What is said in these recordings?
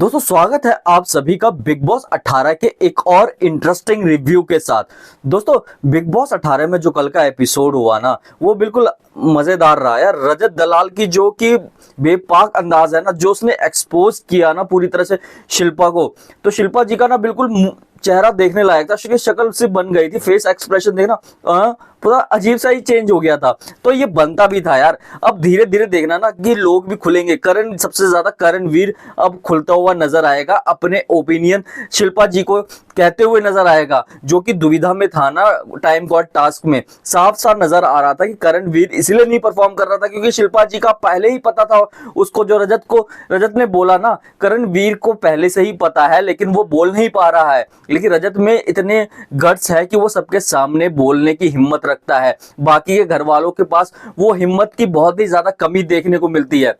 दोस्तों स्वागत है आप सभी का बिग बॉस 18 के एक और इंटरेस्टिंग रिव्यू के साथ। दोस्तों बिग बॉस 18 में जो कल का एपिसोड हुआ ना वो बिल्कुल मजेदार रहा यार। रजत दलाल की जो कि बेपाक अंदाज है ना, जो उसने एक्सपोज किया ना पूरी तरह से शिल्पा को, तो शिल्पा जी का ना बिल्कुल चेहरा देखने लायक था। शक्ल से बन गई थी, फेस एक्सप्रेशन देखना पूरा अजीब सा ही चेंज हो गया था। तो ये बनता भी था यार। अब धीरे धीरे देखना ना कि लोग भी खुलेंगे। करण, सबसे ज्यादा करणवीर अब खुलता हुआ नजर आएगा, अपने ओपिनियन शिल्पा जी को कहते हुए नजर आएगा, जो कि दुविधा में था ना टाइम गॉड टास्क में। साफ साफ नजर आ रहा था कि करणवीर इसलिए नहीं परफॉर्म कर रहा था क्योंकि शिल्पा जी का पहले ही पता था उसको। जो रजत ने बोला ना, करणवीर को पहले से ही पता है लेकिन वो बोल नहीं पा रहा है। लेकिन रजत में इतने गट्स है कि वो सबके सामने बोलने की हिम्मत रखता है। बाकी के घर वालों के पास वो हिम्मत की बहुत ही ज्यादा कमी देखने को मिलती है।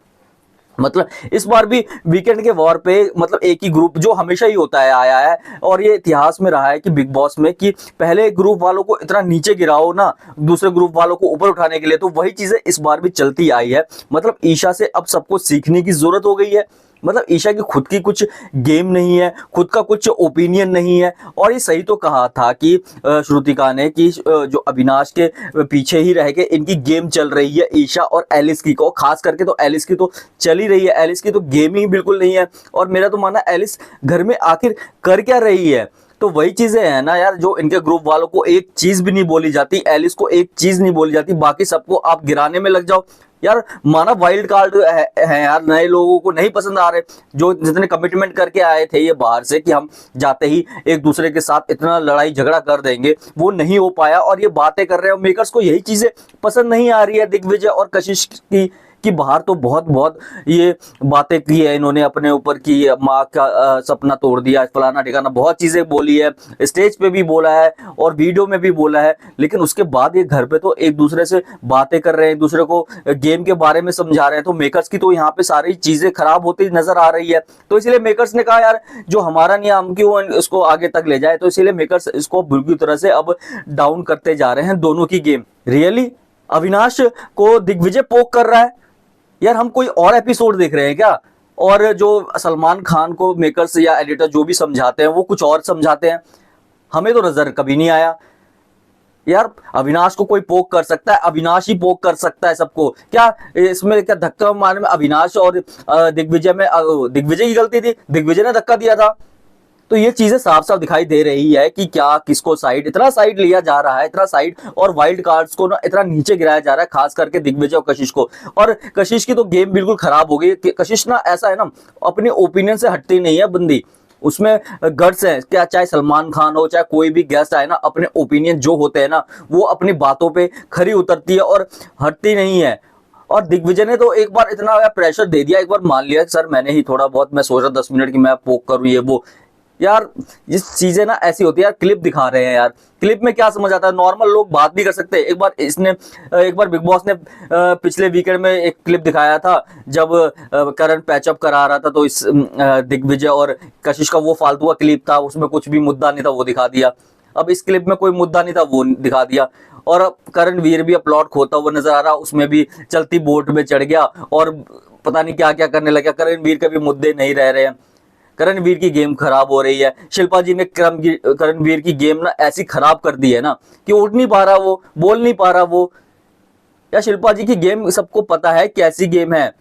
मतलब इस बार भी वीकेंड के वॉर पे मतलब एक ही ग्रुप, जो हमेशा ही होता है, आया है। और ये इतिहास में रहा है कि बिग बॉस में कि पहले ग्रुप वालों को इतना नीचे गिराओ ना दूसरे ग्रुप वालों को ऊपर उठाने के लिए। तो वही चीजें इस बार भी चलती आई है। मतलब ईशा से अब सबको सीखने की जरूरत हो गई है। मतलब ईशा की खुद की कुछ गेम नहीं है, खुद का कुछ ओपिनियन नहीं है। और ये सही तो कहा था कि श्रुतिका ने कि जो अविनाश के पीछे ही रह के इनकी गेम चल रही है, ईशा और एलिस की को। खास करके तो एलिस की तो चल ही रही है, एलिस की तो गेम ही बिल्कुल नहीं है। और मेरा तो मानना एलिस घर में आखिर कर क्या रही है। तो वही चीजें हैं ना यार, जो इनके ग्रुप वालों को एक चीज भी नहीं बोली जाती, एलिस को एक चीज नहीं बोली जाती, बाकी सबको आप गिराने में लग जाओ यार। माना वाइल्ड कार्ड है यार, नए लोगों को नहीं पसंद आ रहे, जो जितने कमिटमेंट करके आए थे ये बाहर से कि हम जाते ही एक दूसरे के साथ इतना लड़ाई झगड़ा कर देंगे, वो नहीं हो पाया। और ये बातें कर रहे हैं, मेकर्स को यही चीजें पसंद नहीं आ रही है दिग्विजय और कशिश की कि बाहर तो बहुत ये बातें की है इन्होंने अपने ऊपर की, माँ का सपना तोड़ दिया, फलाना ठिकाना, बहुत चीजें बोली है, स्टेज पे भी बोला है और वीडियो में भी बोला है। लेकिन उसके बाद ये घर पे तो एक दूसरे से बातें कर रहे हैं, एक दूसरे को गेम के बारे में समझा रहे हैं। तो मेकर्स की तो यहाँ पे सारी चीजें खराब होती नजर आ रही है। तो इसलिए मेकर्स ने कहा यार जो हमारा नहीं, हम क्यों इसको आगे तक ले जाए। तो इसीलिए मेकर्स इसको बुरी तरह से अब डाउन करते जा रहे हैं दोनों की गेम। रियली अविनाश को दिग्विजय पोक कर रहा है यार। हम कोई और एपिसोड देख रहे हैं क्या? और जो सलमान खान को मेकर्स या एडिटर जो भी समझाते हैं वो कुछ और समझाते हैं। हमें तो नजर कभी नहीं आया यार। अविनाश को कोई पोक कर सकता है, अविनाश ही पोक कर सकता है सबको क्या? इसमें क्या धक्का मारने में अविनाश और दिग्विजय में दिग्विजय की गलती थी, दिग्विजय ने धक्का दिया था। तो ये चीजें साफ साफ दिखाई दे रही है कि क्या किसको साइड, इतना साइड लिया जा रहा है, इतना साइड, और वाइल्ड कार्ड्स को ना इतना नीचे गिराया जा रहा है, खास करके दिग्विजय और कशिश को। और कशिश की तो गेम बिल्कुल खराब हो गई। कशिश ना ऐसा है ना, अपने ओपिनियन से हटती नहीं है बंदी, उसमें गट्स है क्या। चाहे सलमान खान हो, चाहे कोई भी गेस्ट आए ना, अपने ओपिनियन जो होते हैं ना वो अपनी बातों पे खरी उतरती है और हटती नहीं है। और दिग्विजय ने तो एक बार इतना प्रेशर दे दिया, एक बार मान लिया सर मैंने ही थोड़ा बहुत, मैं सोच रहा 10 मिनट की मैं पोक करूं ये वो। यार ये चीजें ना ऐसी होती है यार, क्लिप दिखा रहे हैं यार, क्लिप में क्या समझ आता है? नॉर्मल लोग बात भी कर सकते हैं। एक बार बिग बॉस ने पिछले वीकेंड में एक क्लिप दिखाया था जब करण पैचअप करा रहा था, तो इस दिग्विजय और कशिश का वो फालतू का क्लिप था, उसमें कुछ भी मुद्दा नहीं था, वो दिखा दिया। अब इस क्लिप में कोई मुद्दा नहीं था, वो दिखा दिया। और करणवीर भी अपलॉट खोता हुआ नजर आ रहा, उसमें भी चलती बोट में चढ़ गया और पता नहीं क्या क्या करने लगा। करणवीर के भी मुद्दे नहीं रह रहे हैं, करणवीर की गेम खराब हो रही है। शिल्पा जी ने करणवीर की गेम ना ऐसी खराब कर दी है ना कि उठ नहीं पा रहा वो, बोल नहीं पा रहा वो। या शिल्पा जी की गेम सबको पता है कैसी गेम है,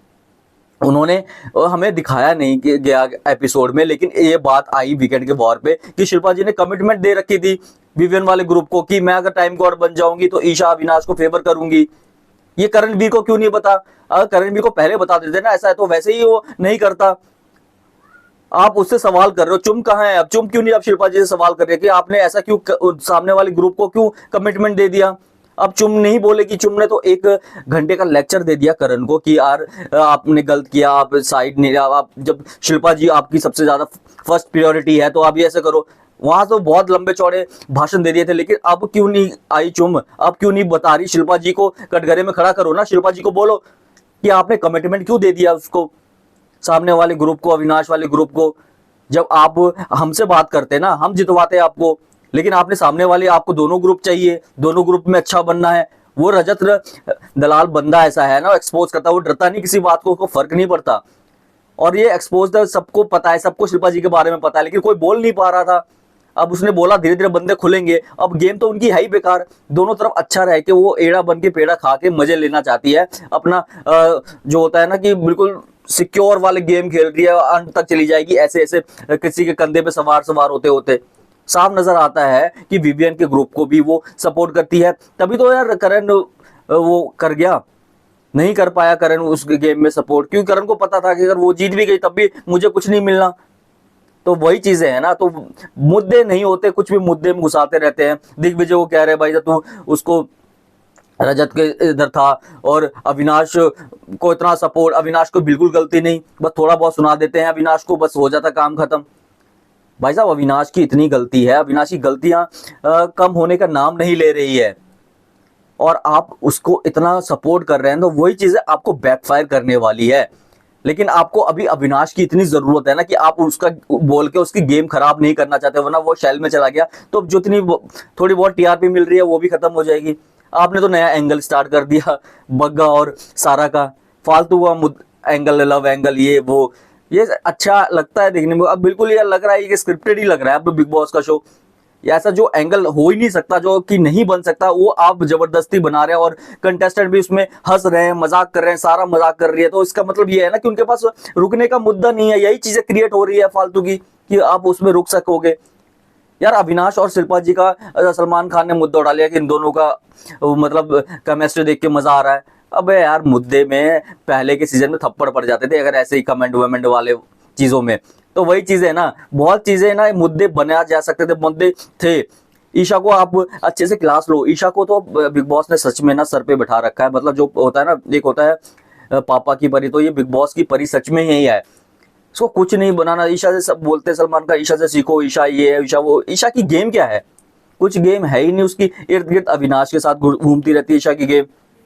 उन्होंने हमें दिखाया नहीं गया एपिसोड में। लेकिन ये बात आई वीकेंड के वॉर पे कि शिल्पा जी ने कमिटमेंट दे रखी थी विवियन वाले ग्रुप को कि मैं अगर टाइम गॉड बन जाऊंगी तो ईशा अविनाश को फेवर करूंगी। ये करणवीर को क्यों नहीं बता? अगर करणवीर को पहले बता देते ना ऐसा है, तो वैसे ही वो नहीं करता। आप उससे सवाल कर रहे हो, चुम कहाँ है? अब चुम क्यों नहीं? अब शिल्पा जी से सवाल कर रहे हैं कि आपने ऐसा क्यों सामने वाले ग्रुप को क्यों कमिटमेंट दे दिया? अब चुम नहीं बोलेगी। चुम ने तो 1 घंटे का लेक्चर दे दिया करण को कि यार आपने गलत किया, आप साइड नहीं, आप जब शिल्पा जी आपकी सबसे ज्यादा फर्स्ट प्रायोरिटी है तो आप ये ऐसे करो। वहां तो बहुत लंबे चौड़े भाषण दे दिए थे। लेकिन अब क्यों नहीं आई चुम? अब क्यों नहीं बता रही? शिल्पा जी को कटघरे में खड़ा करो ना, शिल्पा जी को बोलो कि आपने कमिटमेंट क्यों दे दिया उसको, सामने वाले ग्रुप को, अविनाश वाले ग्रुप को। जब आप हमसे बात करते ना, हम जितवाते आपको, लेकिन आपने सामने वाले, आपको दोनों ग्रुप चाहिए, दोनों ग्रुप में अच्छा बनना है। वो रजत दलाल बंदा ऐसा है ना, एक्सपोज करता है, वो डरता नहीं किसी बात को, उसको फर्क नहीं पड़ता। और ये एक्सपोज है, सबको पता है, सबको शिल्पा जी के बारे में पता है, लेकिन कोई बोल नहीं पा रहा था। अब उसने बोला धीरे धीरे बंदे खुलेंगे। अब गेम तो उनकी है ही बेकार, दोनों तरफ अच्छा रह के वो एड़ा बन के पेड़ा खा के मजे लेना चाहती है अपना। जो होता है ना कि बिल्कुल सिक्योर वाले गेम खेल रही है, अंत तक चली जाएगी ऐसे ऐसे किसी के कंधे पे सवार सवार होते होते। साफ नजर आता है कि विवियन के ग्रुप को भी वो सपोर्ट करती है। तभी तो यार करण वो कर गया, नहीं कर पाया करण उस गेम में सपोर्ट, क्योंकि करण को पता था कि अगर वो जीत भी गई तब भी मुझे कुछ नहीं मिलना। तो वही चीजें है ना, तो मुद्दे नहीं होते, कुछ भी मुद्दे में घुसाते रहते हैं। दिग्विजय को कह रहे भाई जब तू उसको रजत के इधर था और अविनाश को इतना सपोर्ट, अविनाश को बिल्कुल गलती नहीं, बस थोड़ा बहुत सुना देते हैं अविनाश को, बस हो जाता काम खत्म। भाई साहब अविनाश की इतनी गलती है, अविनाश की गलतियां कम होने का नाम नहीं ले रही है, और आप उसको इतना सपोर्ट कर रहे हैं, तो वही चीजें आपको बैकफायर करने वाली है। लेकिन आपको अभी अविनाश की इतनी जरूरत है ना कि आप उसका बोल के उसकी गेम खराब नहीं करना चाहते, वरना वो शेल में चला गया तो जितनी थोड़ी बहुत टीआरपी मिल रही है वो भी खत्म हो जाएगी। आपने तो नया एंगल स्टार्ट कर दिया बग्गा और सारा का, फालतू का एंगल, लव एंगल, ये वो, ये अच्छा लगता है देखने में। अब बिल्कुल ये लग रहा है कि स्क्रिप्टेड ही लग रहा है अब बिग बॉस का शो। ऐसा जो एंगल हो ही नहीं सकता, जो कि नहीं बन सकता, वो आप जबरदस्ती बना रहे हैं, और कंटेस्टेंट भी उसमें हंस रहे हैं, मजाक कर रहे हैं, सारा मजाक कर रही है। तो इसका मतलब ये है ना कि उनके पास रुकने का मुद्दा नहीं है, यही चीजें क्रिएट हो रही है फालतू की कि आप उसमें रुक सकोगे। यार अविनाश और शिल्पा जी का सलमान खान ने मुद्दा उठा लिया कि इन दोनों का मतलब केमिस्ट्री देख के मजा आ रहा है। अबे यार मुद्दे में पहले के सीजन में थप्पड़ पड़ जाते थे अगर ऐसे ही कमेंट वमेंट वाले चीजों में। तो वही चीजें ना, बहुत चीजें ना मुद्दे बना जा सकते थे, मुद्दे थे। ईशा को आप अच्छे से क्लास लो, ईशा को तो बिग बॉस ने सच में ना सर पे बैठा रखा है। मतलब जो होता है ना, एक होता है पापा की परी, तो ये बिग बॉस की परी सच में यही है। इसको कुछ नहीं बनाना। ईशा से सब बोलते सलमान का, ईशा से सीखो, ईशा ये है, ईशा वो। ईशा की गेम क्या है? कुछ गेम है ही नहीं उसकी। इर्द गिर्द अविनाश के साथ घूमती रहती है ईशा की गेम।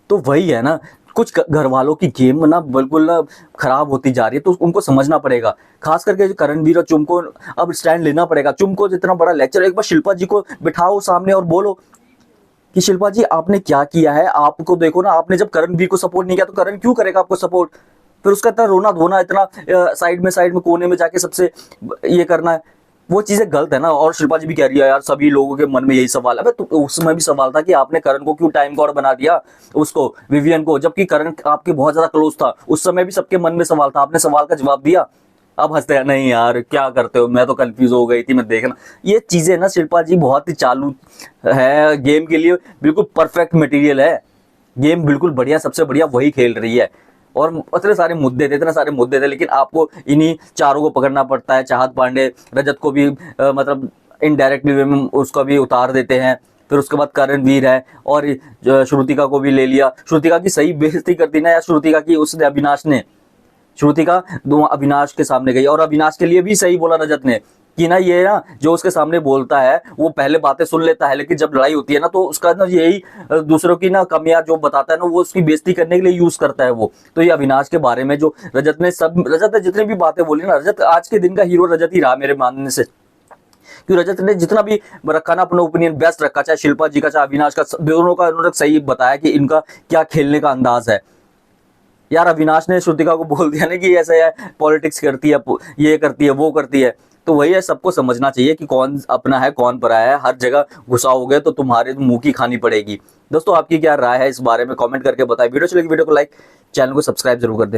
तो वही है ना, कुछ घर वालों की गेम ना बिल्कुल ना खराब होती जा रही है, तो उनको समझना पड़ेगा। खास करके करणवीर और चुम को अब स्टैंड लेना पड़ेगा। चुम को जितना बड़ा लेक्चर, एक बार शिल्पा जी को बिठाओ सामने और बोलो कि शिल्पा जी आपने क्या किया है, आपको देखो ना, आपने जब करणवीर को सपोर्ट नहीं किया तो करण क्यों करेगा आपको सपोर्ट? फिर उसका इतना रोना धोना, इतना साइड में कोने में जाके सबसे ये करना है, वो चीजें गलत है ना। और शिल्पा जी भी कह रही है यार सभी लोगों के मन में यही सवाल है। तो उसमें भी सवाल था कि आपने करण को क्यों टाइम कॉर्ड बना दिया, उसको विवियन को, जबकि करण आपके बहुत ज्यादा क्लोज था। उस समय भी सबके मन में सवाल था, आपने सवाल का जवाब दिया। अब हंसते हैं, नहीं यार क्या करते हो, मैं तो कंफ्यूज हो गई थी, मैं देखना। ये चीजें ना शिल्पा जी बहुत ही चालू है गेम के लिए, बिल्कुल परफेक्ट मटेरियल है। गेम बिल्कुल बढ़िया, सबसे बढ़िया वही खेल रही है। और इतने सारे मुद्दे थे, लेकिन आपको इन्हीं चारों को पकड़ना पड़ता है। चाहत पांडे, रजत को भी मतलब इनडायरेक्टली वे में उसको भी उतार देते हैं। फिर उसके बाद करणवीर है, और श्रुतिका को भी ले लिया। श्रुतिका की सही बेइज्जती कर दी ना यार, श्रुतिका की उसने, अविनाश ने। श्रुतिका दो अविनाश के सामने गई, और अविनाश के लिए भी सही बोला रजत ने कि ना ये ना जो उसके सामने बोलता है वो पहले बातें सुन लेता है, लेकिन जब लड़ाई होती है ना तो उसका ना यही दूसरों की ना कमियां जो बताता है ना, वो उसकी बेइज्जती करने के लिए यूज करता है वो। तो ये अविनाश के बारे में जो रजत ने जितनी भी बातें बोली ना, रजत आज के दिन का हीरो रजत ही रहा मेरे मानने से। क्योंकि रजत ने जितना भी रखा ना अपना ओपिनियन बेस्ट रखा, चाहे शिल्पा जी का चाहे अविनाश का, दोनों का उन्होंने सही बताया कि इनका क्या खेलने का अंदाज है। यार अविनाश ने श्रुतिका को बोल दिया ना कि ऐसा है, पॉलिटिक्स करती है, ये करती है, वो करती है। तो वही है, सबको समझना चाहिए कि कौन अपना है कौन पराया है। हर जगह घुसाओगे तो तुम्हारे मुंह की खानी पड़ेगी। दोस्तों आपकी क्या राय है इस बारे में कमेंट करके बताएं। वीडियो चलेगी वीडियो को लाइक, चैनल को सब्सक्राइब जरूर कर दें।